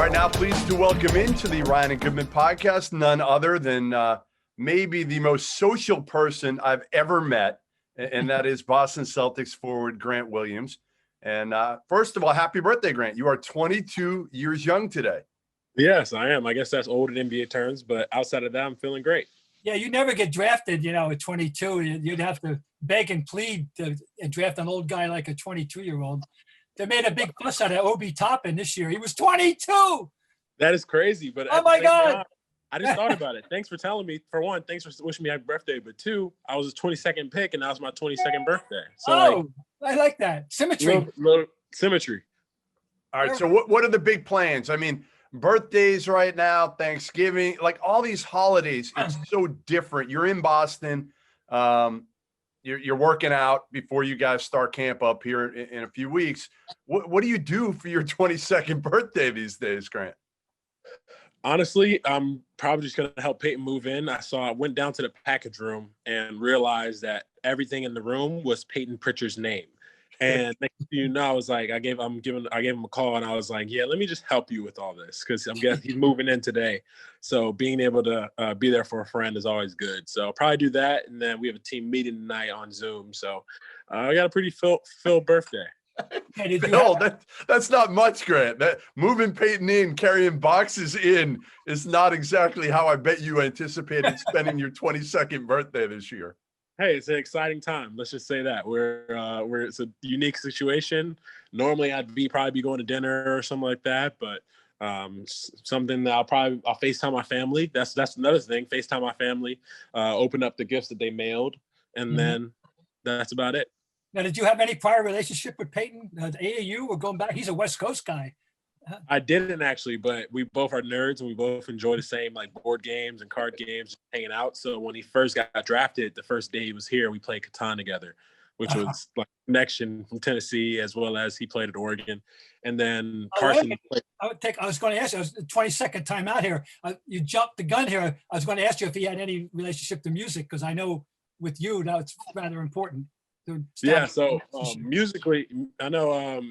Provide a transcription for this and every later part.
All right, now pleased to welcome into the Ryan and Goodman podcast none other than maybe the most social person I've ever met, and that is Boston Celtics forward Grant Williams. And first of all, happy birthday, Grant. You are 22 years young today. Yes, I am. I guess that's old in NBA terms, but outside of that, I'm feeling great. Yeah, you never get drafted, at 22. You'd have to beg and plead to draft an old guy like a 22-year-old. They made a big fuss out of Obi Toppin this year. He was 22. That is crazy, but oh my God. Time, I just thought about it. Thanks for telling me. For one, thanks for wishing me happy birthday. But two, I was a 22nd pick, and that was my 22nd birthday. So I like that. Symmetry. Little symmetry. All right, so what are the big plans? I mean, birthdays right now, Thanksgiving, like all these holidays, it's so different. You're in Boston. You're working out before you guys start camp up here in a few weeks. What do you do for your 22nd birthday these days, Grant? Honestly, I'm probably just going to help Peyton move in. I went down to the package room and realized that everything in the room was Peyton Pritchard's name. And next thing you know, I was like, I gave him a call and I was like, yeah, let me just help you with all this because I'm guessing he's moving in today. So being able to be there for a friend is always good. So I'll probably do that. And then we have a team meeting tonight on Zoom. So I got a pretty filled birthday. No, that's not much, Grant. That moving Peyton in, carrying boxes in is not exactly how I bet you anticipated spending your 22nd birthday this year. Hey, it's an exciting time. Let's just say that it's a unique situation. Normally, probably be going to dinner or something like that, but something that I'll FaceTime my family. That's another thing. FaceTime my family. Open up the gifts that they mailed, and then that's about it. Now, did you have any prior relationship with Peyton, AAU, or going back? He's a West Coast guy. I didn't actually, but we both are nerds and we both enjoy the same like board games and card games, hanging out. So when he first got drafted, the first day he was here, we played Catan together, which was like a connection from Tennessee as well as he played at Oregon. And then Carson. I was going to ask you, I was 22nd time out here. You jumped the gun here. I was going to ask you if he had any relationship to music because I know with you now it's rather important. Yeah. So musically, I know.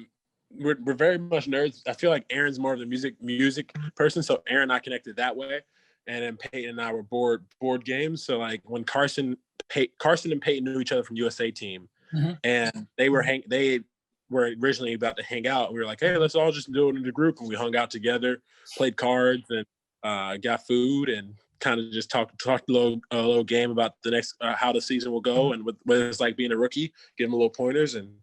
We're very much nerds. I feel like Aaron's more of the music person, so Aaron and I connected that way, and then Peyton and I were board games. So like when Carson and Peyton knew each other from USA team, and they were originally about to hang out. We were like, hey, let's all just do it in the group, and we hung out together, played cards, and got food, and kind of just talked a little game about the next how the season will go and what it's like being a rookie, give them a little pointers, and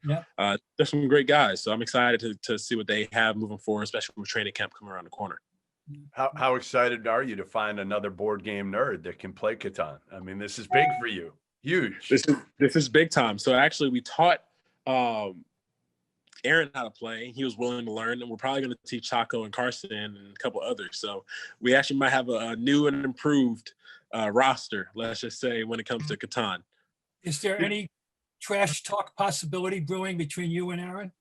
there's some great guys. So I'm excited to see what they have moving forward, especially with training camp coming around the corner. How excited are you to find another board game nerd that can play Catan? I mean, this is big for you. Huge. This is big time. So actually we taught Aaron how to play. He was willing to learn, and we're probably going to teach Chaco and Carson and a couple others. So we actually might have a new and improved roster, let's just say, when it comes to Catan. Is there any trash talk possibility brewing between you and Aaron?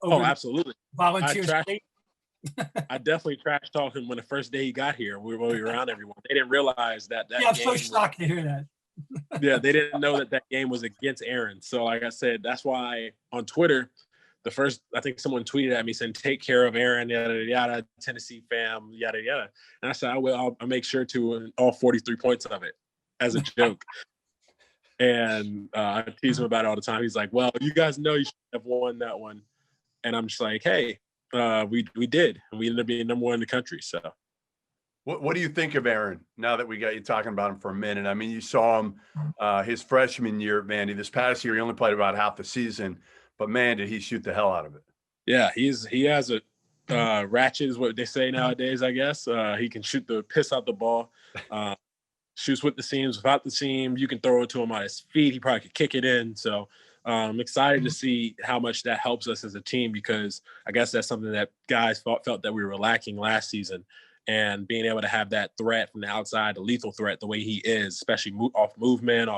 Absolutely. Volunteers. I definitely trash talked him when the first day he got here. We were around everyone. They didn't realize that I'm so shocked to hear that. Yeah, they didn't know that game was against Aaron. So like I said, that's why on Twitter, I think someone tweeted at me saying, take care of Aaron, yada, yada, Tennessee fam, yada, yada. And I said, I'll make sure to all 43 points of it as a joke. And I tease him about it all the time. He's like, well, you guys know you should have won that one. And I'm just like, hey, we did. And we ended up being number one in the country. So. What do you think of Aaron now that we got you talking about him for a minute? I mean, you saw him his freshman year at Vandy. This past year, he only played about half the season, but man, did he shoot the hell out of it. Yeah, he has a ratchet is what they say nowadays, I guess. He can shoot the piss out the ball, shoots with the seams, without the seam. You can throw it to him on his feet. He probably could kick it in. So I'm excited to see how much that helps us as a team because I guess that's something that guys felt that we were lacking last season. And being able to have that threat from the outside, the lethal threat, the way he is, especially off movement,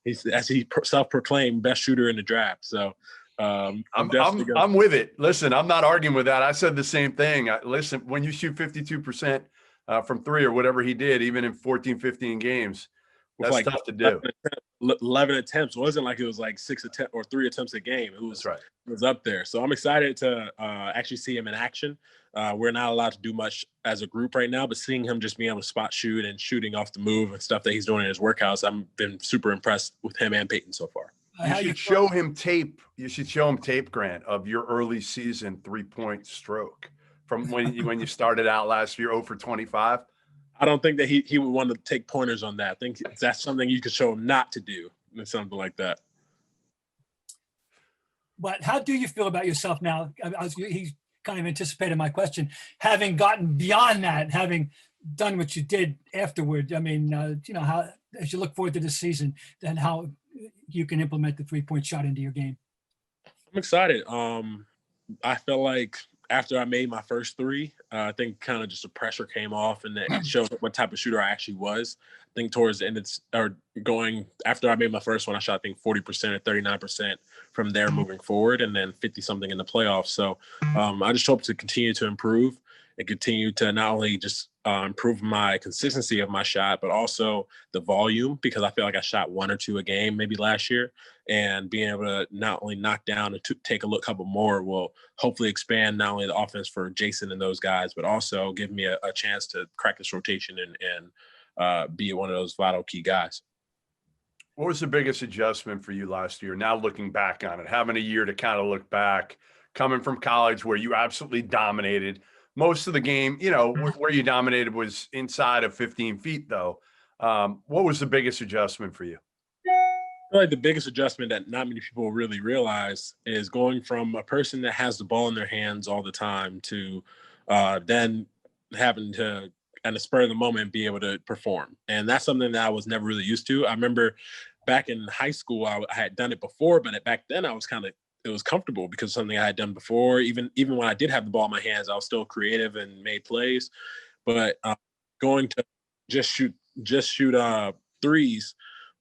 as he self-proclaimed best shooter in the draft. So I'm with it. Listen, I'm not arguing with that. I said the same thing. Listen, when you shoot 52% from three or whatever he did, even in 14, 15 games, with That's tough to do. 11 attempts. It wasn't like it was like 6 attempts or 3 attempts a game. That's right. It was up there. So I'm excited to actually see him in action. We're not allowed to do much as a group right now, but seeing him just being able to spot shoot and shooting off the move and stuff that he's doing in his workouts, I've been super impressed with him and Peyton so far. You should show him tape. You should show him tape, Grant, of your early season 3-point stroke from when you started out last year, 0 for 25. I don't think that he would want to take pointers on that. I think that's something you could show him not to do, something like that. But how do you feel about yourself now? He kind of anticipated my question. Having gotten beyond that, having done what you did afterward, I mean, how as you look forward to this season, then how you can implement the 3-point shot into your game. I'm excited. I feel like after I made my first 3, I think kind of just the pressure came off and it showed what type of shooter I actually was. I think towards the end, after I made my first one, I shot, I think 40% or 39% from there moving forward, and then 50 something in the playoffs. So I just hope to continue to improve and continue to not only just improve my consistency of my shot, but also the volume, because I feel like I shot 1 or 2 a game maybe last year, and being able to not only knock down and take a couple more will hopefully expand not only the offense for Jason and those guys, but also give me a chance to crack this rotation and be one of those vital key guys. What was the biggest adjustment for you last year? Now looking back on it, having a year to kind of look back, coming from college where you absolutely dominated most of the game, where you dominated was inside of 15 feet though. What was the biggest adjustment for you? I feel like the biggest adjustment that not many people really realize is going from a person that has the ball in their hands all the time to then having to, at the spur of the moment, be able to perform. And that's something that I was never really used to. I remember back in high school, I had done it before, but back then I was it was comfortable because something I had done before. Even when I did have the ball in my hands, I was still creative and made plays. But going to just shoot threes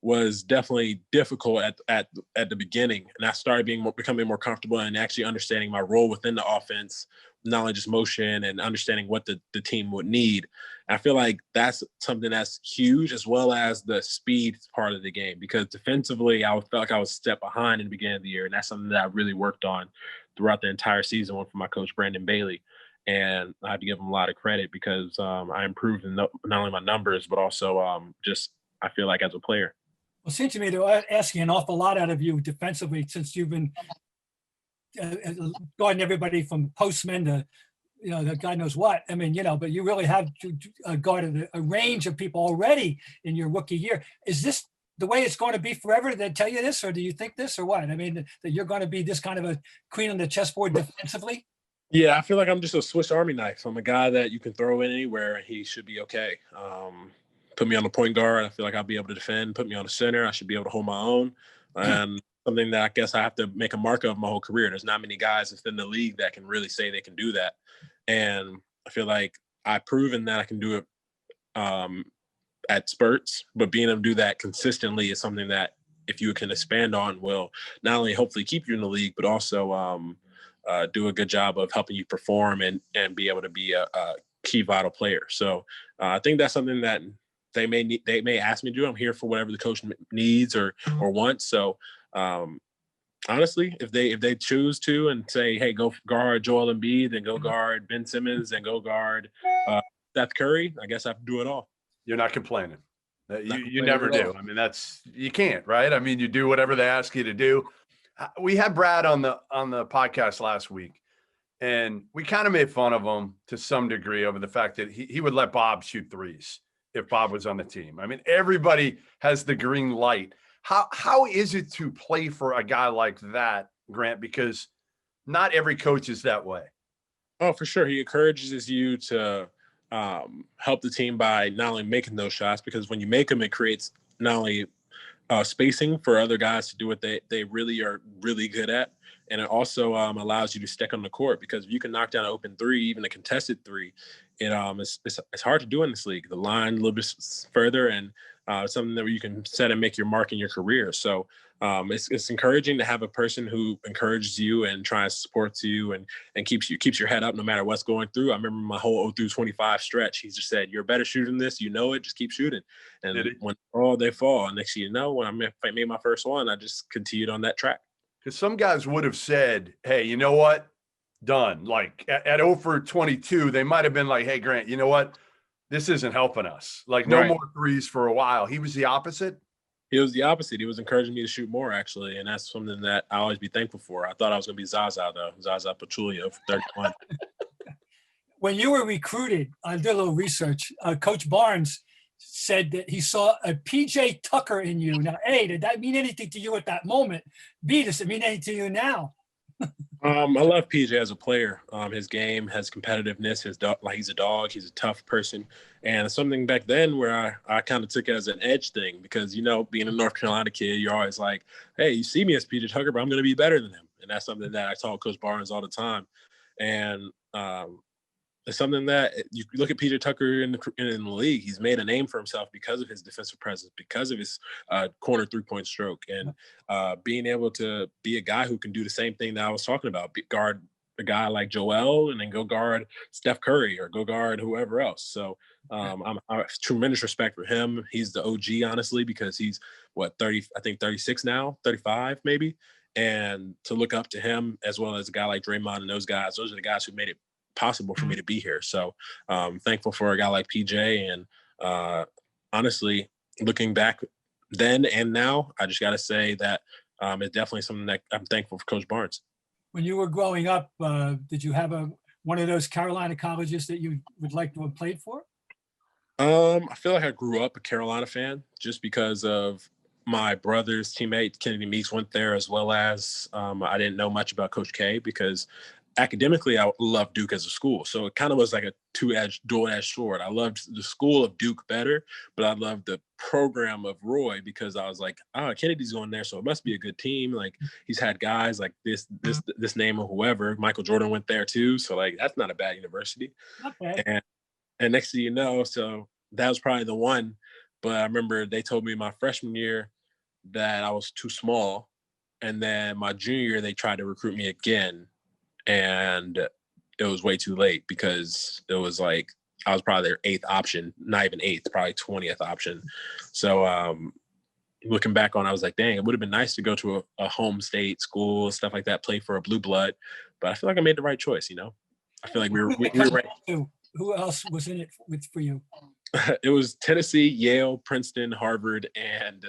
was definitely difficult at the beginning. And I started becoming more comfortable and actually understanding my role within the offense, not only just motion and understanding what the team would need. And I feel like that's something that's huge, as well as the speed part of the game, because defensively, I felt like I was a step behind in the beginning of the year. And that's something that I really worked on throughout the entire season, one from my coach, Brandon Bailey. And I have to give him a lot of credit because I improved in not only my numbers, but also just I feel like as a player. Well, it seems to me they're asking an awful lot out of you defensively, since you've been guarding everybody from postmen to, the God knows what. I mean, but you really have guarded a range of people already in your rookie year. Is this the way it's going to be forever? Did they tell you this, or do you think this, or what? I mean, that you're going to be this kind of a queen on the chessboard defensively? Yeah, I feel like I'm just a Swiss Army knife. I'm a guy that you can throw in anywhere and he should be okay. Put me on the point guard, I feel like I'll be able to defend. Put me on the center, I should be able to hold my own. And something that I guess I have to make a mark of my whole career. There's not many guys within the league that can really say they can do that. And I feel like I've proven that I can do it at spurts, but being able to do that consistently is something that if you can expand on will not only hopefully keep you in the league, but also do a good job of helping you perform and be able to be a key vital player. So I think that's something that they may ask me to do. I'm here for whatever the coach needs or wants. So honestly, if they choose to and say, hey, go guard Joel Embiid, then go guard Ben Simmons, and go guard Seth Curry, I guess I have to do it all. You're not complaining. You never do. I mean, you can't, right? I mean, you do whatever they ask you to do. We had Brad on the podcast last week, and we kind of made fun of him to some degree over the fact that he would let Bob shoot threes if Bob was on the team. I mean, everybody has the green light. How is it to play for a guy like that, Grant? Because not every coach is that way. Oh, for sure. He encourages you to help the team by not only making those shots, because when you make them, it creates not only spacing for other guys to do what they really are really good at. And it also allows you to stick on the court, because if you can knock down an open three, even a contested three, it's hard to do in this league. The line a little bit further, and something that you can set and make your mark in your career. So it's encouraging to have a person who encourages you and tries to support you and keeps your head up no matter what's going through. I remember my whole 0-25 stretch. He just said, "You're a better shooter than this. You know it. Just keep shooting." And when they fall. And next thing you know, when I made my first one, I just continued on that track. Because some guys would have said, "Hey, you know what? Done." Like at 0-22, they might have been like, "Hey, Grant, you know what? This isn't helping us. Like no more threes for a while." He was the opposite. He was the opposite. He was encouraging me to shoot more, actually, and that's something that I always be thankful for. I thought I was going to be Zaza, though. Zaza Pachulia for 31. When you were recruited, I did a little research. Coach Barnes said that he saw a PJ Tucker in you. Now, A, did that mean anything to you at that moment? B, does it mean anything to you now? I love PJ as a player. His game has competitiveness. He's a dog. He's a tough person. And something back then where I kind of took it as an edge thing because, being a North Carolina kid, you're always like, hey, you see me as PJ Tucker, but I'm going to be better than him. And that's something that I taught Coach Barnes all the time. And it's something that you look at PJ Tucker in the league. He's made a name for himself because of his defensive presence, because of his corner three-point stroke, and being able to be a guy who can do the same thing that I was talking about, guard a guy like Joel and then go guard Steph Curry or go guard whoever else. So I have tremendous respect for him. He's the OG, honestly, because he's 30, I think 36 now, 35 maybe. And to look up to him as well as a guy like Draymond and those are the guys who made it possible for me to be here. So thankful for a guy like PJ. And honestly, looking back then and now, I just got to say that it's definitely something that I'm thankful for Coach Barnes. When you were growing up, did you have one of those Carolina colleges that you would like to have played for? I feel like I grew up a Carolina fan just because of my brother's teammate, Kennedy Meeks, went there, as well as I didn't know much about Coach K because academically, I loved Duke as a school. So it kind of was like a dual-edged sword. I loved the school of Duke better, but I loved the program of Roy because I was like, Kennedy's going there, so it must be a good team. Like he's had guys like this name or whoever. Michael Jordan went there too, so like that's not a bad university. Okay. And next thing you know, so that was probably the one. But I remember they told me my freshman year that I was too small, and then my junior year they tried to recruit me again. And it was way too late because it was like I was probably their 8th option, not even 8th, probably 20th option. So looking back on it, I was like, dang, it would have been nice to go to a home state school, stuff like that, play for a blue blood. But I feel like I made the right choice, I feel like we were right. Who else was in it for you? It was Tennessee, Yale, Princeton, Harvard, and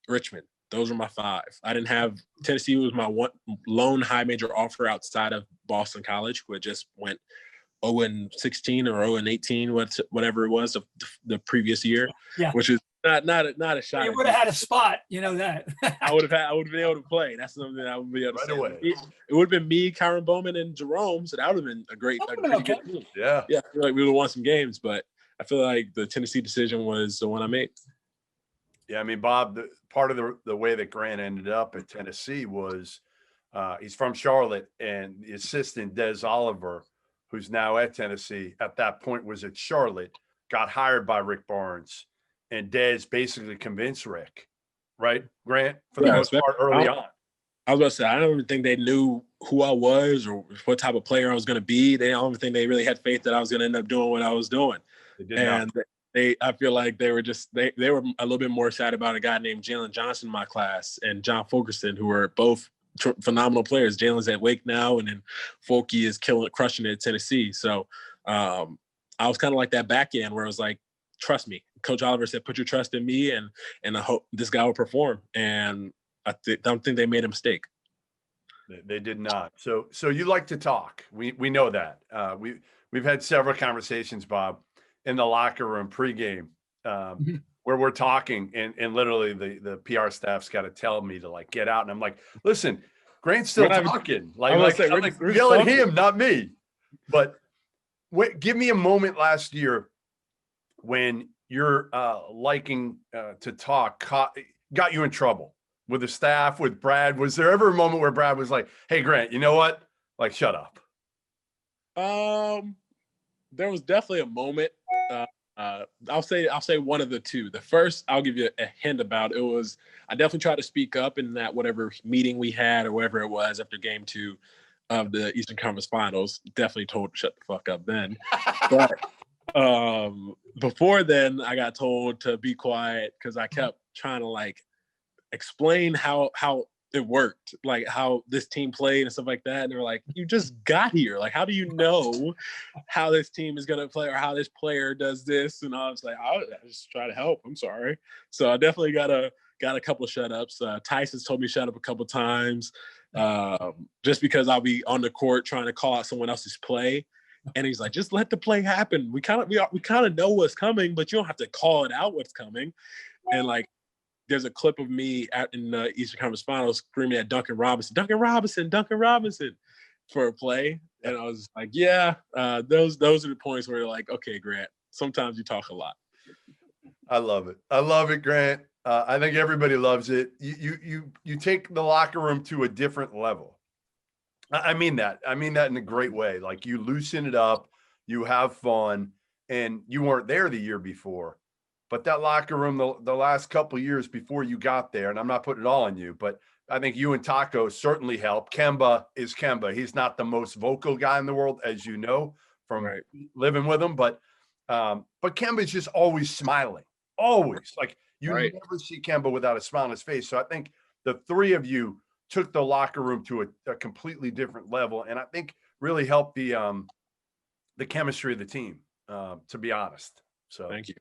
Richmond. Those were my 5. I didn't have – Tennessee was my one lone high major offer outside of Boston College, who had just went 0-16 or 0-18, whatever it was the previous year, which is not a shot. You would have had a spot, that. I would have been able to play. That's something I would be able to say. Away. It would have been me, Kyron Bowman, and Jerome, so that would have been a pretty good team. Yeah. Yeah, I feel like we would have won some games, but I feel like the Tennessee decision was the one I made. Yeah, I mean, Bob, part of the way that Grant ended up at Tennessee was he's from Charlotte, and the assistant, Des Oliver, who's now at Tennessee, at that point was at Charlotte, got hired by Rick Barnes, and Des basically convinced Rick, right, Grant, for the most part early on. I was about to say, I don't even think they knew who I was or what type of player I was going to be. I don't even think they really had faith that I was going to end up doing what I was doing. They did not. I feel like they were they were a little bit more sad about a guy named Jaylen Johnson in my class and John Fulkerson, who are both phenomenal players. Jaylen's at Wake now, and then Fulky is crushing it at Tennessee. So I was kind of like that back end where I was like, trust me. Coach Oliver said, put your trust in me, and I hope this guy will perform. And I don't think they made a mistake. They did not. So you like to talk. We know that. We've had several conversations, Bob, in the locker room pregame where we're talking and literally the PR staff's got to tell me to like get out. And I'm like, listen, Grant's still talking. I'm yell at him, not me. But give me a moment last year when your liking to talk got you in trouble with the staff, with Brad. Was there ever a moment where Brad was like, hey, Grant, you know what? Like, shut up. There was definitely a moment. I'll say one of the two. The first, I'll give you a hint about. It was, I definitely tried to speak up in that whatever meeting we had or whatever it was after game 2 of the Eastern Conference Finals. Definitely told to shut the fuck up then. But before then, I got told to be quiet because I kept trying to like explain how it worked, like how this team played and stuff like that. And they're like, you just got here. Like, how do you know how this team is going to play or how this player does this? And I was like, I just try to help. I'm sorry. So I definitely got a couple of shut ups. Tyson's told me shut up a couple of times just because I'll be on the court trying to call out someone else's play. And he's like, just let the play happen. We kind of know what's coming, but you don't have to call it out what's coming. And like, there's a clip of me in the Eastern Conference Finals screaming at Duncan Robinson for a play. And I was like, yeah, those are the points where you're like, okay, Grant, sometimes you talk a lot. I love it, Grant. I think everybody loves it. You take the locker room to a different level. I mean that in a great way. Like, you loosen it up, you have fun, and you weren't there the year before. But that locker room, the last couple of years before you got there, and I'm not putting it all on you, but I think you and Taco certainly helped. Kemba is Kemba. He's not the most vocal guy in the world, as you know, from living with him. But Kemba's just always smiling, always. Like, you never see Kemba without a smile on his face. So I think the three of you took the locker room to a completely different level, and I think really helped the chemistry of the team, to be honest. So thank you.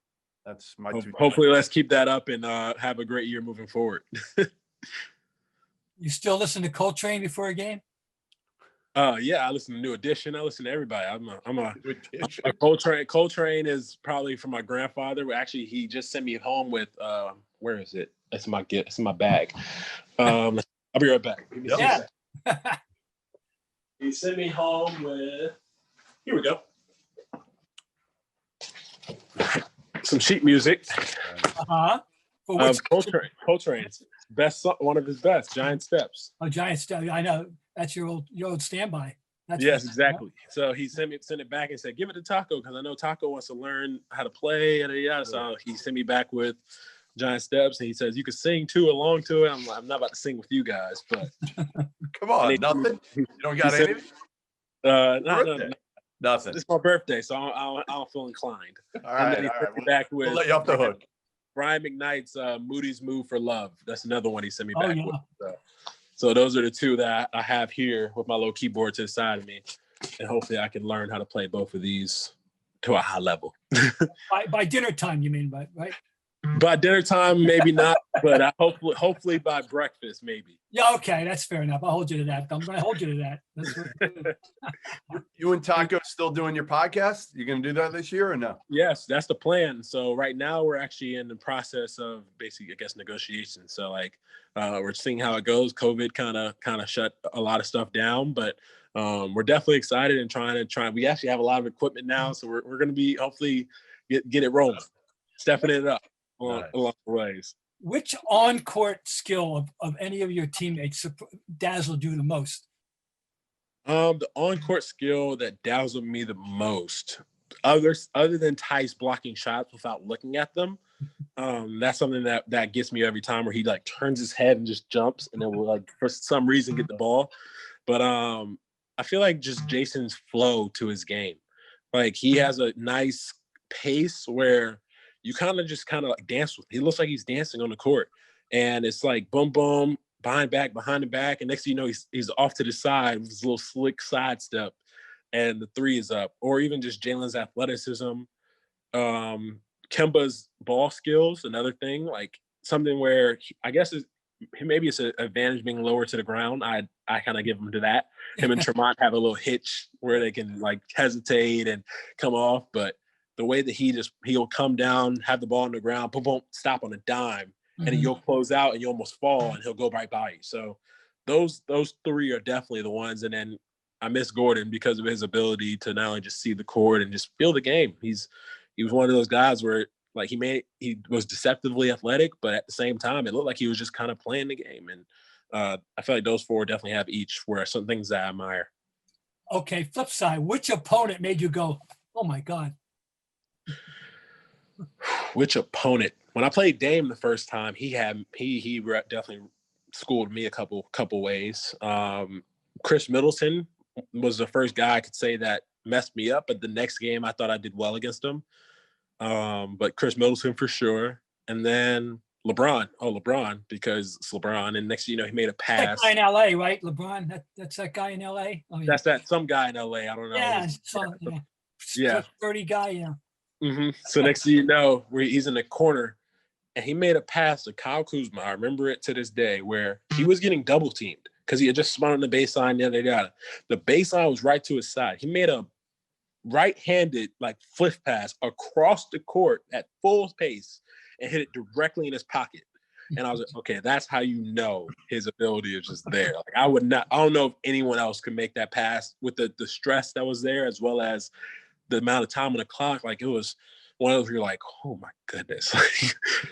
That's my two. Hopefully, let's keep that up and have a great year moving forward. You still listen to Coltrane before a game? Yeah, I listen to New Edition. I listen to everybody. I'm a Coltrane. Coltrane is probably from my grandfather. Actually, he just sent me home with where is it? It's in my bag. I'll be right back. Yeah. He sent me home with. Here we go. Some sheet music. Coltrane's best, one of his best, Giant Steps. Oh, Giant Steps. I know that's your old standby. Yes, exactly. So he sent it back and said, "Give it to Taco," because I know Taco wants to learn how to play. And so he sent me back with Giant Steps, and he says, "You can sing too along to it." I'm like, I'm not about to sing with you guys, but come on, nothing. You don't got anything? No. Nothing. It's my birthday, so I don't feel inclined. All right. Back with we'll let you off the hook. Brian McKnight's Moody's Move for Love. That's another one he sent me back with. So those are the two that I have here with my little keyboard to the side of me. And hopefully I can learn how to play both of these to a high level. By dinner time, you mean, right? By dinner time, maybe not, but hopefully by breakfast, maybe. Yeah, okay, that's fair enough. I'll hold you to that. I'm going to hold you to that. That's you and Taco still doing your podcast? You going to do that this year or no? Yes, that's the plan. So right now we're actually in the process of basically, I guess, negotiations. So like we're seeing how it goes. COVID kind of shut a lot of stuff down, but we're definitely excited and trying. We actually have a lot of equipment now, so we're going to be hopefully get it rolling, stepping it up. Along the ways. Which on-court skill of any of your teammates dazzled you the most? The on-court skill that dazzled me the most, other than Tice blocking shots without looking at them, that's something that gets me every time, where he like turns his head and just jumps and then will like for some reason get the ball. But I feel like just Jason's flow to his game, like he has a nice pace where you kind of like dance with. He looks like he's dancing on the court, and it's like boom, boom, behind the back, and next thing you know, he's off to the side with his little slick sidestep, and the three is up. Or even just Jaylen's athleticism, Kemba's ball skills, another thing, like something where I guess maybe it's an advantage being lower to the ground. I kind of give him to that. Him and Tremont have a little hitch where they can like hesitate and come off, but the way that he'll come down, have the ball on the ground, boom, boom, stop on a dime, and then you'll close out and you almost fall and he'll go right by you. So those three are definitely the ones. And then I miss Gordon because of his ability to not only just see the court and just feel the game. He was one of those guys where like he was deceptively athletic, but at the same time, it looked like he was just kind of playing the game. And I feel like those four definitely have each where some things that I admire. Okay, flip side, which opponent made you go, oh my God? Which opponent? When I played Dame the first time, he definitely schooled me a couple ways. Chris Middleton was the first guy I could say that messed me up, but the next game I thought I did well against him. But Chris Middleton for sure. And then LeBron, because it's LeBron. And next, he made a pass. That guy in LA, right? LeBron, that's that guy in LA. Oh, yeah. That's some guy in LA. I don't know. Yeah, yeah. 30 guy, yeah. Mm-hmm. So next thing you know, he's in the corner, and he made a pass to Kyle Kuzma. I remember it to this day, where he was getting double teamed because he had just spun on the baseline. The baseline was right to his side. He made a right-handed flip pass across the court at full pace and hit it directly in his pocket. And I was like, okay, that's how you know his ability is just there. I don't know if anyone else could make that pass with the stress that was there, as well as the amount of time on the clock. It was one of those where you're like, oh my goodness.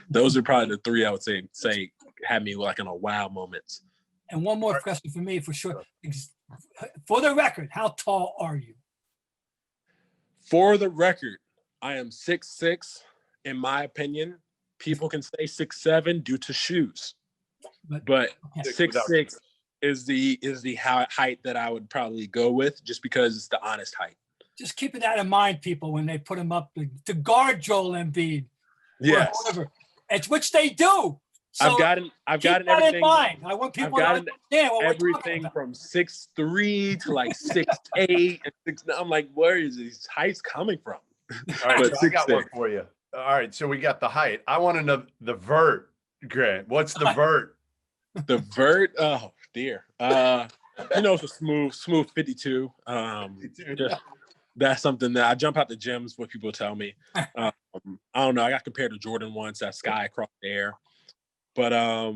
Those are probably the three I would say had me in a wow moments. And one more question for me, for sure. For the record, how tall are you? For the record, I am 6'6". In my opinion, people can say 6'7" due to shoes, but 6'6" is the height that I would probably go with, just because it's the honest height. Just keeping that in mind, people, when they put him up to guard Joel Embiid. Yes, it's which they do. So I've gotten everything in mind. I want people to understand what everything from 6'3" to 6'8" and 6'9". I'm like, where is these heights coming from? All right, so I got one for you. All right, so we got the height. I want to know the vert, Grant. What's the vert? The vert? Oh dear. It's a smooth 52. That's something that I jump out the gyms. What people tell me. I don't know. I got compared to Jordan once. That sky across the air. But have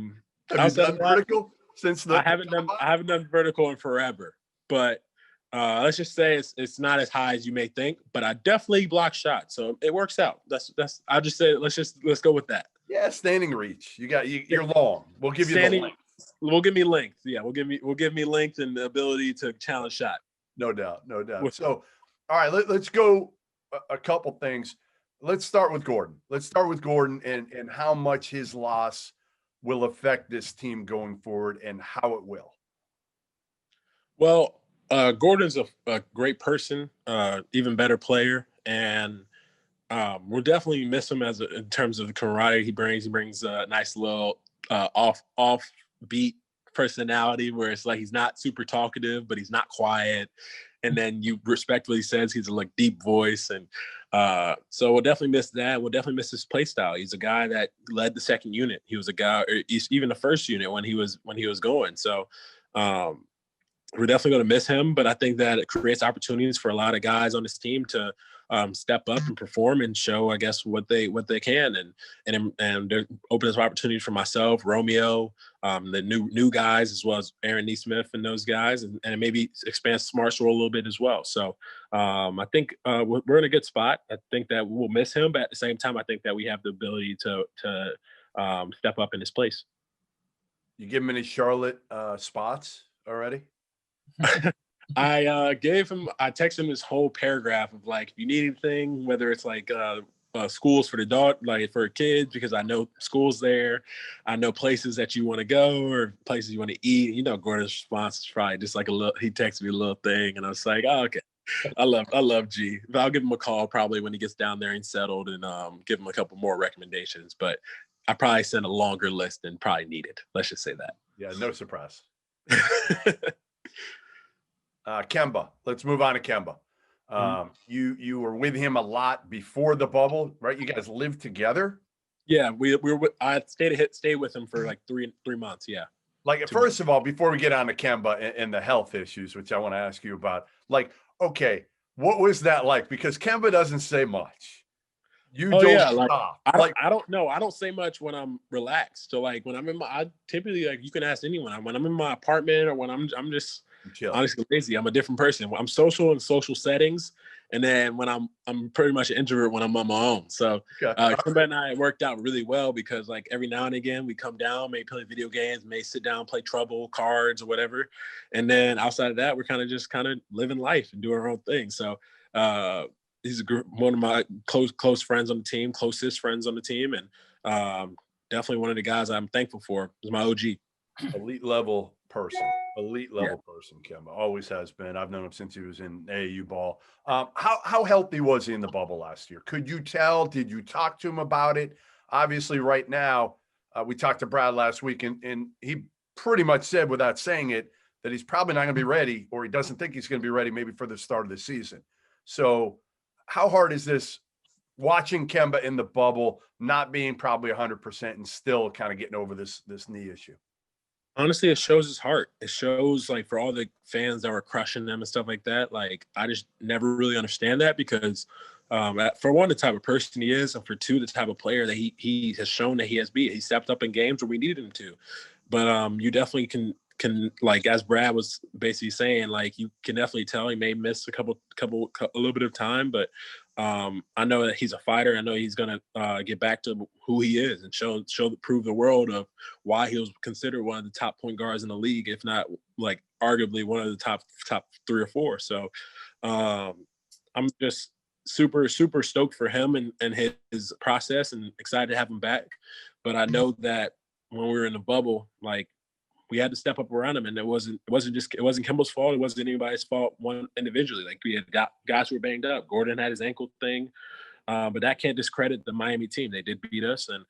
you done vertical since I haven't done vertical in forever. But let's just say it's not as high as you may think. But I definitely block shots, so it works out. That's. I just say let's go with that. Yeah, standing reach. You're long. We'll give you the length. We'll give me length. Yeah, we'll give me length and the ability to challenge shot. No doubt. So, all right, let's go a couple things. Let's start with Gordon. And how much his loss will affect this team going forward, and how it will. Well, Gordon's a great person, even better player, and we'll definitely miss him in terms of the camaraderie he brings. He brings a nice little off-beat personality where it's he's not super talkative, but he's not quiet. And then you respect what he says. He's a deep voice. And so we'll definitely miss that. We'll definitely miss his play style. He's a guy that led the second unit. He was a guy, or even the first unit when he was going. So we're definitely going to miss him. But I think that it creates opportunities for a lot of guys on this team to step up and perform and show, I guess, what they can. And there opens up opportunities for myself, Romeo, the new guys, as well as Aaron Neesmith and those guys, and maybe expand Smart's role a little bit as well. So I think we're in a good spot. I think that we'll miss him, but at the same time, I think that we have the ability to step up in his place. You give him any Charlotte spots already? I texted him this whole paragraph of if you need anything, whether it's schools for the dog, for kids, because I know schools there, I know places that you want to go or places you want to eat. Gordon's response is probably just he texted me a little thing, and I was like, oh, okay. I love G. But I'll give him a call probably when he gets down there and settled, and give him a couple more recommendations. But I probably sent a longer list than probably needed. Let's just say that. Yeah, no surprise. Kemba, let's move on to Kemba. You were with him a lot before the bubble, right? You guys lived together. Yeah, I stayed with him for 3 months. Yeah. First of all, before we get on to Kemba and the health issues, which I want to ask you about, okay, what was that like? Because Kemba doesn't say much. You don't stop. I don't know. I don't say much when I'm relaxed. So when I'm I typically you can ask anyone. When I'm in my apartment or when I'm just honestly lazy. I'm a different person. I'm social in social settings, and then when I'm pretty much an introvert when I'm on my own. So Kemba and I worked out really well because every now and again we come down, may play video games, may sit down, play Trouble, cards, or whatever, and then outside of that we're kind of living life and doing our own thing. So one of my close friends on the team, closest friends on the team, and definitely one of the guys I'm thankful for is my OG. Elite level person, Kemba, always has been. I've known him since he was in AAU ball. How healthy was he in the bubble last year? Could you tell? Did you talk to him about it? Obviously, right now, we talked to Brad last week, and he pretty much said, without saying it, that he's probably not going to be ready, or he doesn't think he's going to be ready maybe for the start of the season. So how hard is this watching Kemba in the bubble, not being probably 100% and still kind of getting over this knee issue? Honestly, it shows his heart. It shows, like, for all the fans that were crushing them and stuff like that, like, I just never really understand that because, for one, the type of person he is, and for two, the type of player that he has shown that he has been. He stepped up in games where we needed him to. But you definitely can like, as Brad was basically saying, like, you can definitely tell he may miss a little bit of time, but I know that he's a fighter. I know he's gonna get back to who he is and prove the world of why he was considered one of the top point guards in the league, if not, like, arguably one of the top 3 or 4. So I'm just super stoked for him and his process, and excited to have him back. But I know that when we were in the bubble, like, we had to step up around him, and it wasn't Kemba's fault. It wasn't anybody's fault one individually. Like, we had guys who were banged up. Gordon had his ankle thing, but that can't discredit the Miami team. They did beat us, and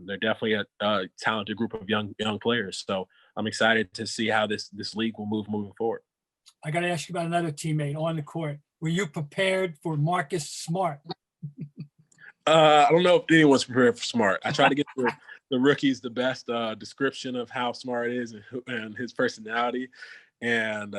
they're definitely a talented group of young players. So I'm excited to see how this league will moving forward. I got to ask you about another teammate on the court. Were you prepared for Marcus Smart? I don't know if anyone's prepared for Smart. I try to get the rookies the best description of how Smart is and his personality. And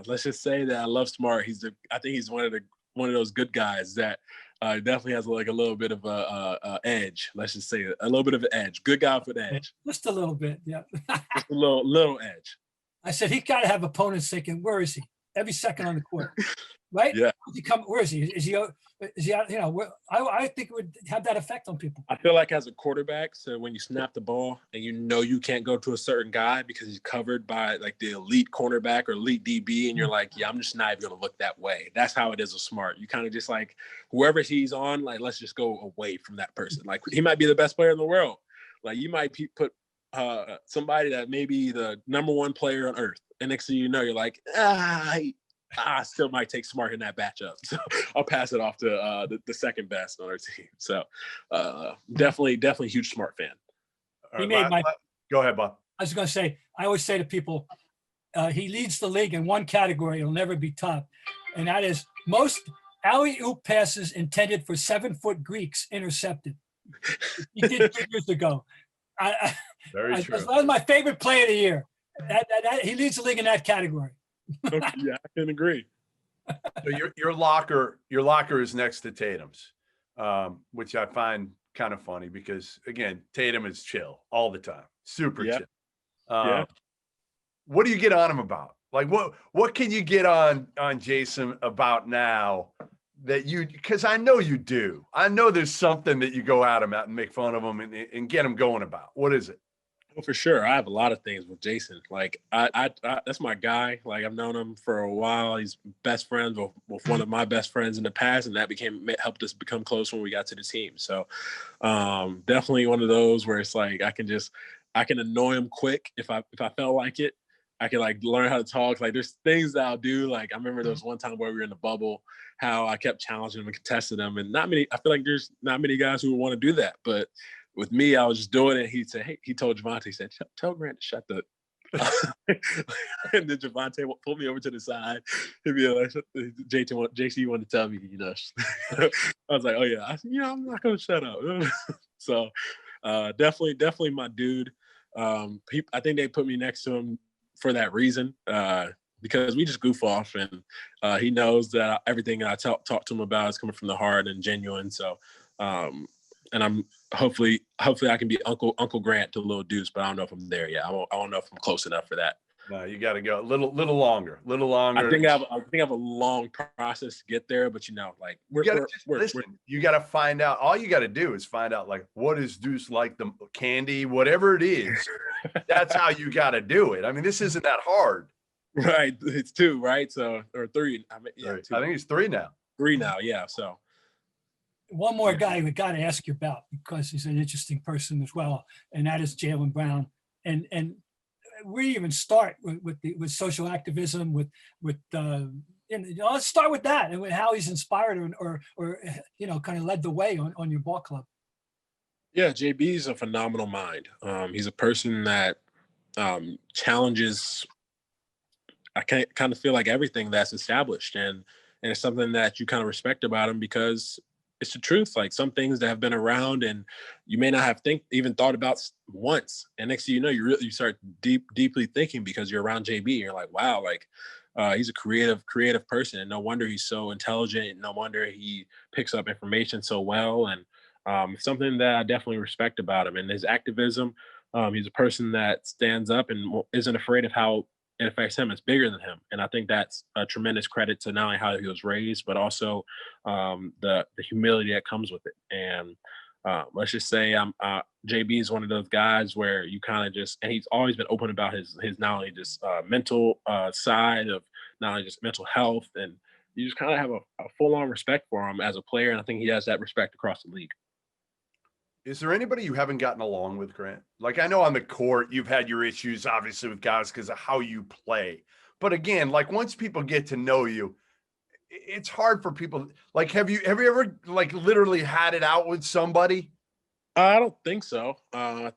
let's just say that I love Smart. I think he's one of those good guys that definitely has, like, a little bit of a edge. Let's just say a little bit of an edge. Good guy with edge. Just a little bit, yeah. Just a little edge. I said he got to have opponents thinking, where is he? Every second on the court, right? Yeah. Where is he? Is he out? You know, I think it would have that effect on people. I feel like as a quarterback, so when you snap the ball and you can't go to a certain guy because he's covered by, like, the elite cornerback or elite DB, and you're like, yeah, I'm just not even going to look that way. That's how it is with Smart. You kind of just, like, whoever he's on, like, let's just go away from that person. Like, he might be the best player in the world. Like, you might put somebody that may be the number 1 player on earth, and next thing you know, you're like, I still might take Smart in that matchup. So I'll pass it off to the second best on our team. So definitely huge Smart fan. Go ahead, Bob. I was going to say, I always say to people, he leads the league in one category. He'll never be top. And that is most alley-oop passes intended for 7-foot Greeks intercepted. He did 2 years ago. Very true. That was my favorite play of the year. He leads the league in that category. Okay, yeah, I can agree. So your locker is next to Tatum's, which I find kind of funny because, again, Tatum is chill all the time, super chill. What do you get on him about? Like, what can you get on Jason about now that because I know you do. I know there's something that you go at him at and make fun of him and get him going about. What is it? Well, for sure. I have a lot of things with Jason. Like, I that's my guy. Like, I've known him for a while. He's best friends with one of my best friends in the past, and that helped us become close when we got to the team. So definitely one of those where it's like I can annoy him quick if I felt like it. I can, like, learn how to talk. Like, there's things that I'll do. Like, I remember there was one time where we were in the bubble, how I kept challenging him and contesting him, and I feel like there's not many guys who would want to do that, but with me, I was just doing it. He said, he told Javante, he said, tell Grant to shut the and then Javante pulled me over to the side. He'd be like, JC, you want to tell me, you know. I was like, oh yeah. I said, I'm not gonna shut up. So definitely my dude. I think they put me next to him for that reason. Because we just goof off, and he knows that everything I talk to him about is coming from the heart and genuine. So and I'm hopefully I can be Uncle Grant to Lil Deuce, but I don't know if I'm there yet. I don't know if I'm close enough for that. No, you got to go a little longer. I think I have a long process to get there, but like you got to find out. All you got to do is find out, like, what is Deuce like, the candy, whatever it is. That's how you got to do it. I mean, this isn't that hard. Right. It's 2, right? So, or 3. Right. I think it's 3 now. 3 now. Yeah. So one more guy we got to ask you about because he's an interesting person as well, and that is Jaylen Brown. And we even start with social activism, let's start with that and with how he's inspired or kind of led the way on your ball club. Yeah, JB is a phenomenal mind. He's a person that challenges. I kind of feel like everything that's established, and it's something that you kind of respect about him because it's the truth. Like some things that have been around and you may not have even thought about once, and next thing you know, you start deeply thinking because you're around JB. You're like, wow, like he's a creative person, and no wonder he's so intelligent. No wonder he picks up information so well, and something that I definitely respect about him and his activism. He's a person that stands up and isn't afraid of how it affects him. It's bigger than him, and I think that's a tremendous credit to not only how he was raised, but also the humility that comes with it. And let's just say JB is one of those guys where you kind of and he's always been open about his not only just mental side of not only just mental health, and you just kind of have a full-on respect for him as a player, and I think he has that respect across the league. Is there anybody you haven't gotten along with, Grant? Like, I know on the court, you've had your issues, obviously, with guys because of how you play. But again, like once people get to know you, it's hard for people. Like, have you ever like literally had it out with somebody? I don't think so. I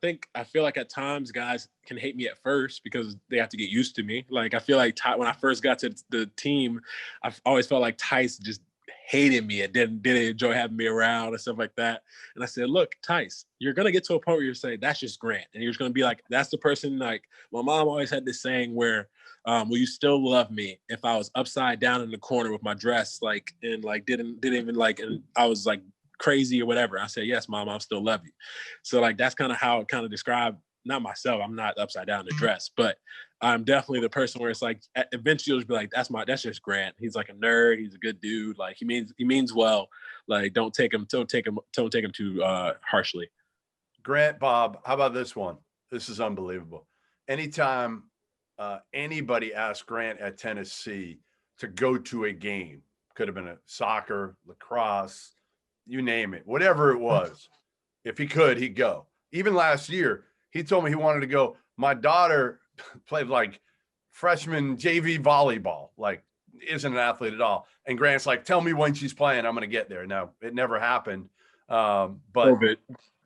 feel like at times guys can hate me at first because they have to get used to me. Like, I feel like when I first got to the team, I've always felt like Tice just hated me and didn't enjoy having me around and stuff like that. And I said, look, Tice, you're going to get to a point where you're saying, that's just Grant. And you're just going to be like, that's the person. Like my mom always had this saying where, will you still love me if I was upside down in the corner with my dress, like, and like, didn't even like, and I was like crazy or whatever. I said, yes, Mom, I'll still love you. So like, that's kind of how it kind of described, not myself. I'm not upside down in the dress, but I'm definitely the person where it's like eventually you'll just be like, that's just Grant. He's like a nerd. He's a good dude. Like he means well. Like don't take him too harshly. Grant, Bob, how about this one? This is unbelievable. Anytime anybody asked Grant at Tennessee to go to a game, could have been a soccer, lacrosse, you name it, whatever it was. If he could, he'd go. Even last year, he told me he wanted to go. My daughter played like freshman JV volleyball, like isn't an athlete at all. And Grant's like, tell me when she's playing, I'm going to get there. Now, it never happened. But COVID.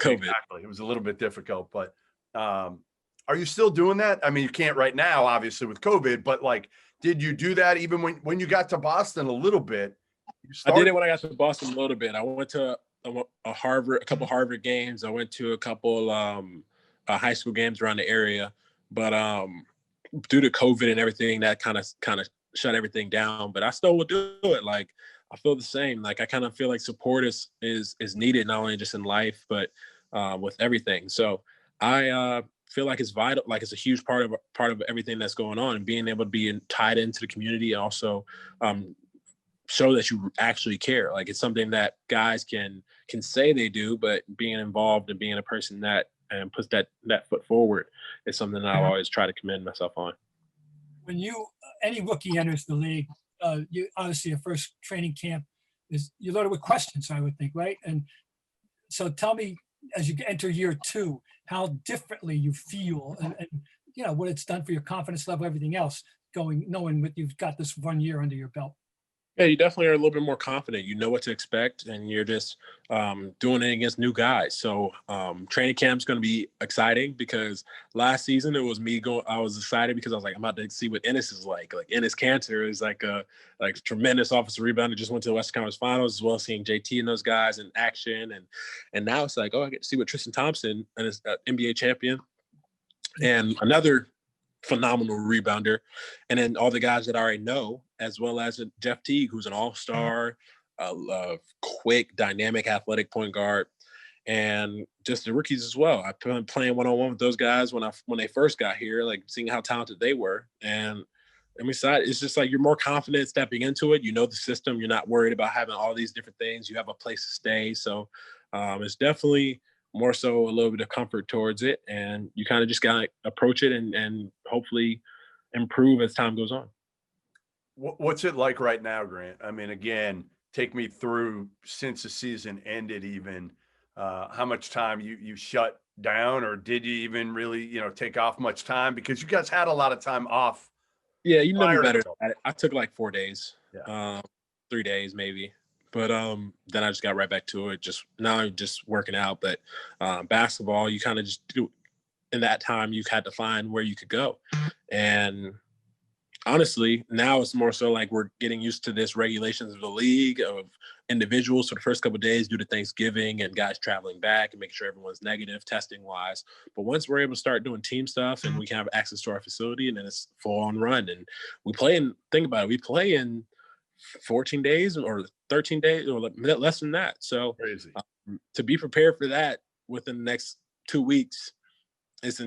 Exactly. It was a little bit difficult, but are you still doing that? I mean, you can't right now, obviously with COVID, but like, did you do that even when you got to Boston a little bit? I did it when I got to Boston a little bit. I went to a couple Harvard games. I went to a couple high school games around the area, but due to COVID and everything, that kind of shut everything down. But I still would do it. Like I feel the same. Like I kind of feel like support is needed not only just in life, but with everything. So I feel like it's vital. Like it's a huge part of everything that's going on, and being able to be tied into the community and also show that you actually care. Like it's something that guys can say they do, but being involved and being a person that puts that foot forward is something that I always try to commend myself on. When any rookie enters the league, you obviously your first training camp is you're loaded with questions, I would think, right? And so tell me, as you enter year 2, how differently you feel and you know what it's done for your confidence level, everything else, knowing what you've got this 1 year under your belt. Yeah, you definitely are a little bit more confident. You know what to expect, and you're just doing it against new guys. So training camp's going to be exciting because last season it was me going. I was excited because I was like, I'm about to see what Ennis is like. Like Ennis Cantor is like a tremendous offensive rebounder. Just went to the Western Conference Finals as well, seeing JT and those guys in action, and now it's like, oh, I get to see what Tristan Thompson and his NBA champion and another phenomenal rebounder, and then all the guys that I already know, as well as Jeff Teague, who's an all-star, quick, dynamic, athletic point guard, and just the rookies as well. I've been playing one-on-one with those guys when they first got here, like seeing how talented they were, and I'm excited. It's just like you're more confident stepping into it. You know the system. You're not worried about having all these different things. You have a place to stay, so it's definitely more so a little bit of comfort towards it, and you kind of just gotta approach it and hopefully improve as time goes on. What's it like right now, Grant? I mean, again, take me through since the season ended, even how much time you shut down, or did you even really, take off much time, because you guys had a lot of time off? Yeah, you know me better. I took like 4 days, 3 days maybe, but then I just got right back to it. Now I'm just working out. But basketball, you kind of just do. In that time, you had to find where you could go, and honestly, now it's more so like we're getting used to this regulations of the league, of individuals for the first couple of days due to Thanksgiving and guys traveling back and making sure everyone's negative testing wise. But once we're able to start doing team stuff and we can have access to our facility, and then it's full on run, and we play in, think about it, we play in 14 days or 13 days or less than that. So to be prepared for that within the next 2 weeks, it's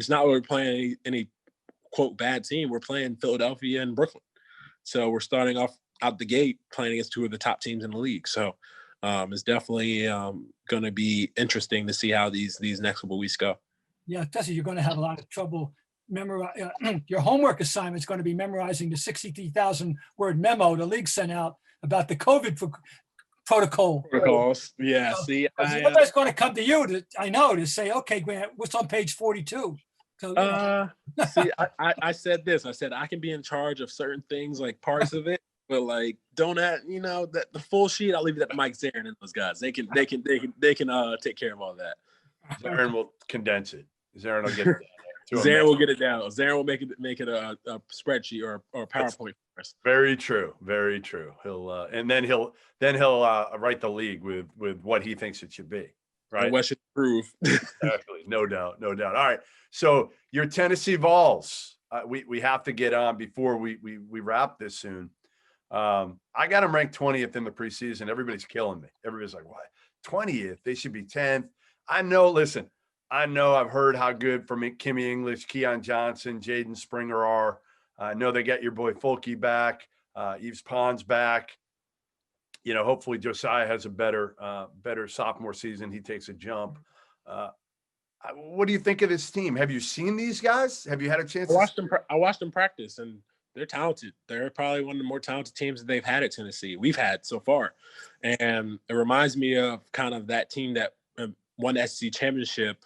not where we're playing any quote bad team. We're playing Philadelphia and Brooklyn, so we're starting off out the gate playing against 2 of the top teams in the league. So it's definitely going to be interesting to see how these next couple weeks go. Yeah, Tessie, you're going to have a lot of trouble your homework assignment is going to be memorizing the 63,000 word memo the league sent out about the COVID protocols. Yeah, see, somebody's going to come to you to say, okay, Grant, what's on page 42? So, see, I said this. I said I can be in charge of certain things, like parts of it, but like don't add, that the full sheet. I'll leave it at Mike Zarin and those guys. They can take care of all that. Zarin will condense it. Zarin will get it down. Zarin will get it down. Zarin will make it a spreadsheet or a PowerPoint for us. Very true. Very true. He'll write the league with what he thinks it should be. Right. And what should improve. Exactly. No doubt. All right. So your Tennessee Vols, we have to get on before we wrap this soon. I got them ranked 20th in the preseason. Everybody's killing me. Everybody's like, what? 20th? They should be 10th. I know I've heard how good from Kimmy English, Keon Johnson, Jaden Springer are. I know they got your boy Fulke back. Yves Pons back. Hopefully Josiah has a better sophomore season. He takes a jump. What do you think of this team? Have you seen these guys? Have you had a chance? I watched them practice, and they're talented. They're probably one of the more talented teams that they've had at Tennessee. We've had so far, and it reminds me of kind of that team that won the SEC championship,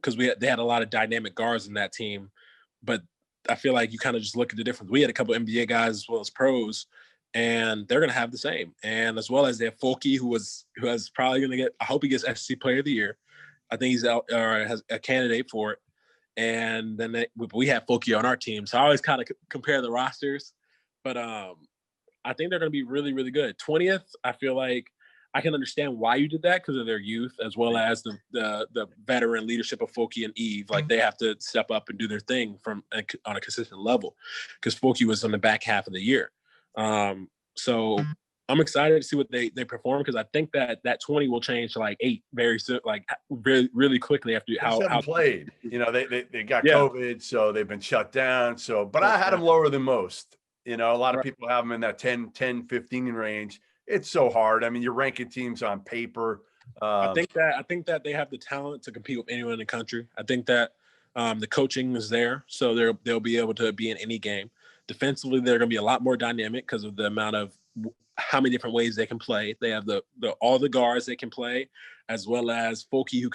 because they had a lot of dynamic guards in that team. But I feel like you kind of just look at the difference. We had a couple of NBA guys as well as pros, and they're going to have the same. And as well as they have Fulke, who is probably going to get, I hope he gets SEC Player of the Year. I think he's out or has a candidate for it. And then we have Fulke on our team. So I always kind of compare the rosters. But I think they're going to be really, really good. 20th, I feel like I can understand why you did that, because of their youth, as well as the veteran leadership of Fulke and Eve. Like, they have to step up and do their thing on a consistent level, because Fulke was on the back half of the year. So I'm excited to see what they perform, because I think that 20 will change to like 8 very soon, like really, really quickly after how played. They got COVID, so they've been shut down. So, but I had them lower than most. A lot of people have them in that 10, 15 range. It's so hard. I mean, you're ranking teams on paper. I think that they have the talent to compete with anyone in the country. I think that the coaching is there, so they'll be able to be in any game. Defensively, they're going to be a lot more dynamic because of the amount of how many different ways they can play. They have all the guards they can play, as well as Fulke, who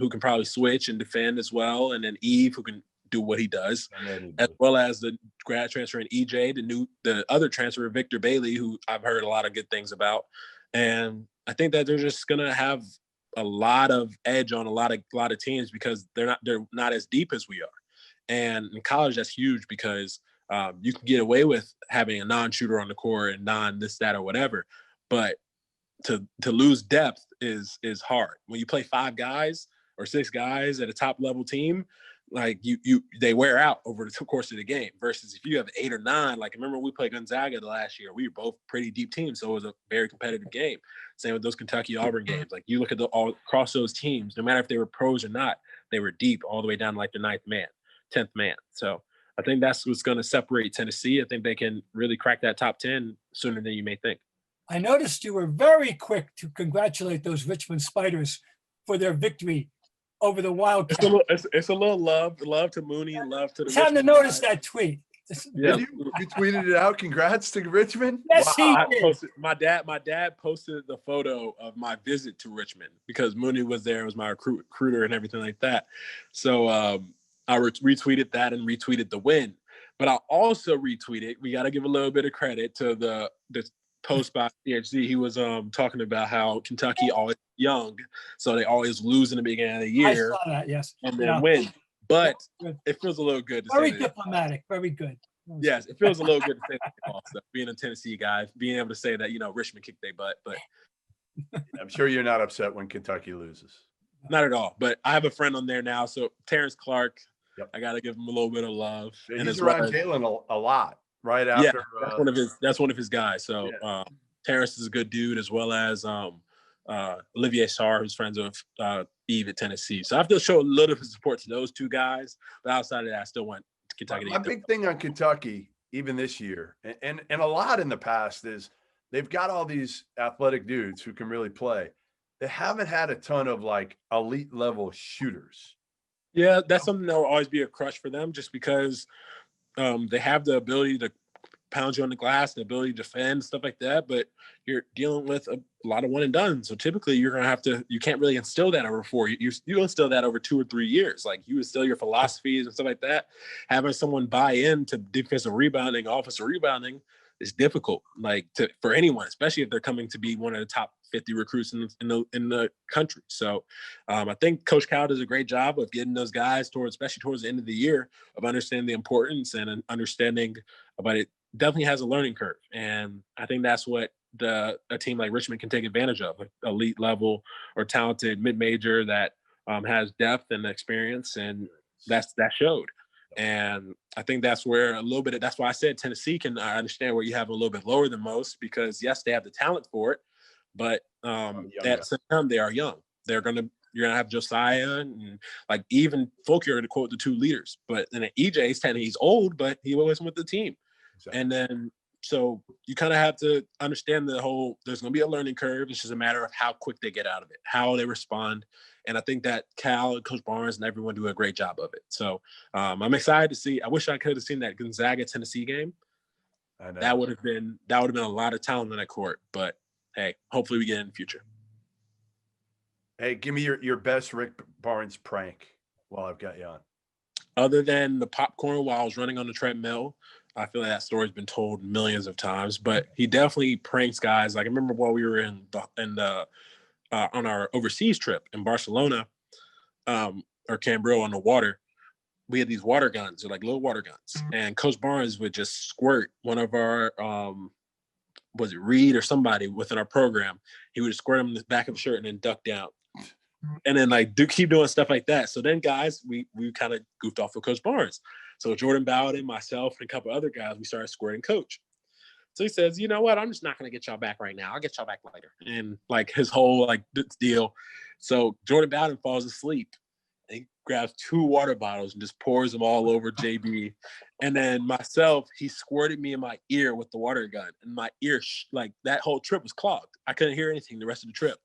can probably switch and defend as well, and then Eve, who can do what he does, as well as the grad transfer in EJ, the other transfer, Victor Bailey, who I've heard a lot of good things about. And I think that they're just gonna have a lot of edge on a lot of teams, because they're not as deep as we are. And in college, that's huge, because you can get away with having a non-shooter on the court and non-this, that, or whatever. But to lose depth is hard. When you play 5 guys or 6 guys at a top level team, like they wear out over the course of the game, versus if you have 8 or 9, like remember we played Gonzaga the last year, we were both pretty deep teams. So it was a very competitive game. Same with those Kentucky Auburn games. Like you look at all across those teams, no matter if they were pros or not, they were deep all the way down to like the 9th man, 10th man. So I think that's what's going to separate Tennessee. I think they can really crack that top 10 sooner than you may think. I noticed you were very quick to congratulate those Richmond Spiders for their victory over the Wildcats. It's a little love to Mooney and love to the. It's time to notice that tweet. Yeah. You tweeted it out. Congrats to Richmond. Yes, he I did. posted, my dad posted the photo of my visit to Richmond because Mooney was there, was my recruiter and everything like that. So I retweeted that and retweeted the win. But I also retweeted, we got to give a little bit of credit to the post by CHZ. He was talking about how Kentucky always young, so they always lose in the beginning of the year. I saw that, yes. And then win. But Yeah. it feels a little good to Very say that. diplomatic, very good. Yes, it feels a little good to say that also. Being a Tennessee guy, being able to say that, Richmond kicked their butt, but I'm sure you're not upset when Kentucky loses. not at all. But I have a friend on there now, so Terrence Clark. Yep. I got to give him a little bit of love. And he's around Jaylen a lot, right after. Yeah, that's one of his guys. So Terrence is a good dude, as well as Olivier Sarr, who's friends with Eve at Tennessee. So I have to show a little bit of support to those two guys. But outside of that, I still want Kentucky to My big thing on Kentucky, even this year, and a lot in the past, is they've got all these athletic dudes who can really play. They haven't had a ton of like elite level shooters. Yeah, that's something that will always be a crush for them, just because they have the ability to pound you on the glass, the ability to defend, stuff like that. But you're dealing with a lot of one and done. So typically you're going to have to, you can't really instill that over 4 years. You instill that over 2 or 3 years. Like you instill your philosophies and stuff like that. Having someone buy into defensive rebounding, offensive rebounding is difficult, for anyone, especially if they're coming to be one of the top 50 recruits in the country. So I think Coach Cal does a great job of getting those guys especially towards the end of the year, of understanding the importance and understanding about it. Definitely has a learning curve, and I think that's what a team like Richmond can take advantage of, elite level or talented mid-major that has depth and experience, and that showed. And I think that's where that's why I said Tennessee I understand where you have a little bit lower than most, because yes, they have the talent for it, but at the same time they are young. You're gonna have Josiah and even Fulker, to quote the two leaders, but then EJ's he's old, but he wasn't with the team. Exactly. And then so you kind of have to understand there's going to be a learning curve. It's just a matter of how quick they get out of it, how they respond. And I think that Cal and Coach Barnes and everyone do a great job of it. So I'm excited to see. I wish I could have seen that Gonzaga Tennessee game. I know. That would have been a lot of talent in that court. But hey, hopefully we get it in the future. Hey, give me your best Rick Barnes prank while I've got you on. Other than the popcorn while I was running on the treadmill, I feel like that story's been told millions of times, but he definitely pranks guys. Like I remember while we were on our overseas trip in Barcelona, or Cambridge on the water, we had these water guns, or little water guns, and Coach Barnes would just squirt one of our, was it Reed or somebody within our program? He would just squirt him in the back of the shirt and then duck down. And then keep doing stuff like that. So then guys, we kind of goofed off with Coach Barnes. So Jordan Bowden, myself, and a couple other guys, we started squirting Coach. So he says, you know what? I'm just not going to get y'all back right now. I'll get y'all back later. And his whole deal. So Jordan Bowden falls asleep. And he grabs 2 water bottles and just pours them all over JB. And then myself, he squirted me in my ear with the water gun. And my ear, that whole trip was clogged. I couldn't hear anything the rest of the trip.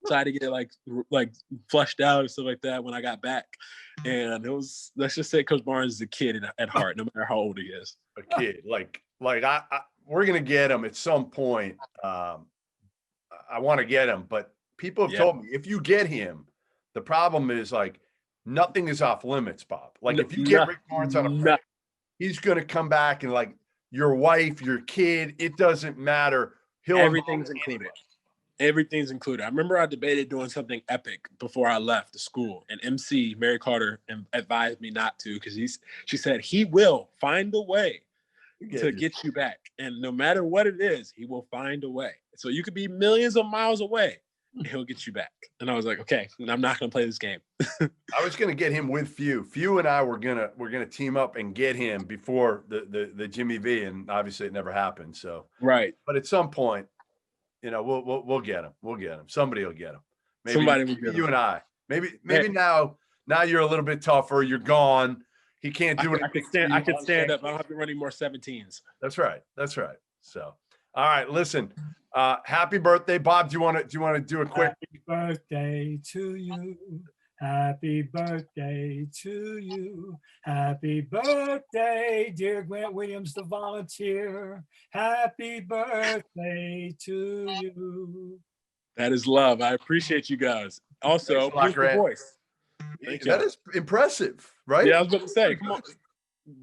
So I had to get it flushed out and stuff like that when I got back. And it was, let's just say Coach Barnes is a kid at heart, no matter how old he is. A kid, we're gonna get him at some point. I want to get him, but people have told me if you get him, the problem is nothing is off limits, Bob. If you get Rick Barnes on a prank, he's gonna come back and your wife, your kid, it doesn't matter. Everything's included. Everything's included. I remember I debated doing something epic before I left the school, and MC Mary Carter advised me not to, because she said he will find a way to get you back, and no matter what it is, he will find a way. So you could be millions of miles away, and he'll get you back. And I was like, okay, I'm not gonna play this game. I was gonna get him with Few. Few and I were gonna team up and get him before the Jimmy V, and obviously it never happened. So right, but at some point, we'll get him. We'll get him. Somebody will get him. Maybe somebody will get him. You and I. Maybe now you're a little bit tougher. You're gone. He can't do it. I could stand up. I don't have to run any more 17s. That's right. So, all right. Listen. Happy birthday, Bob. Do you want to do a quick happy birthday to you? Happy birthday to you. Happy birthday, dear Grant Williams, the volunteer. Happy birthday to you. That is love. I appreciate you guys. Also, beautiful voice. Thank you. That is impressive, right? Yeah, I was about to say, come on.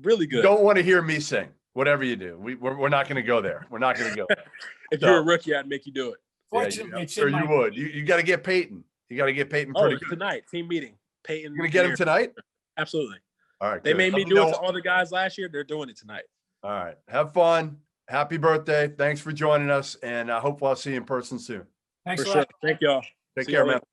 Really good. You don't want to hear me sing, whatever you do. We're not going to go there. We're not going to go there. If you're a rookie, I'd make you do it. Fortunately, I'm sure you would. You got to get Peyton. You got to get Peyton pretty good. Tonight, team meeting. Peyton. You're going to get him tonight? Absolutely. All right. They made me do it to all the guys last year. They're doing it tonight. All right. Have fun. Happy birthday. Thanks for joining us. And I hope I'll see you in person soon. Thanks For a sure. lot. Thank y'all. Take See care, you man. later.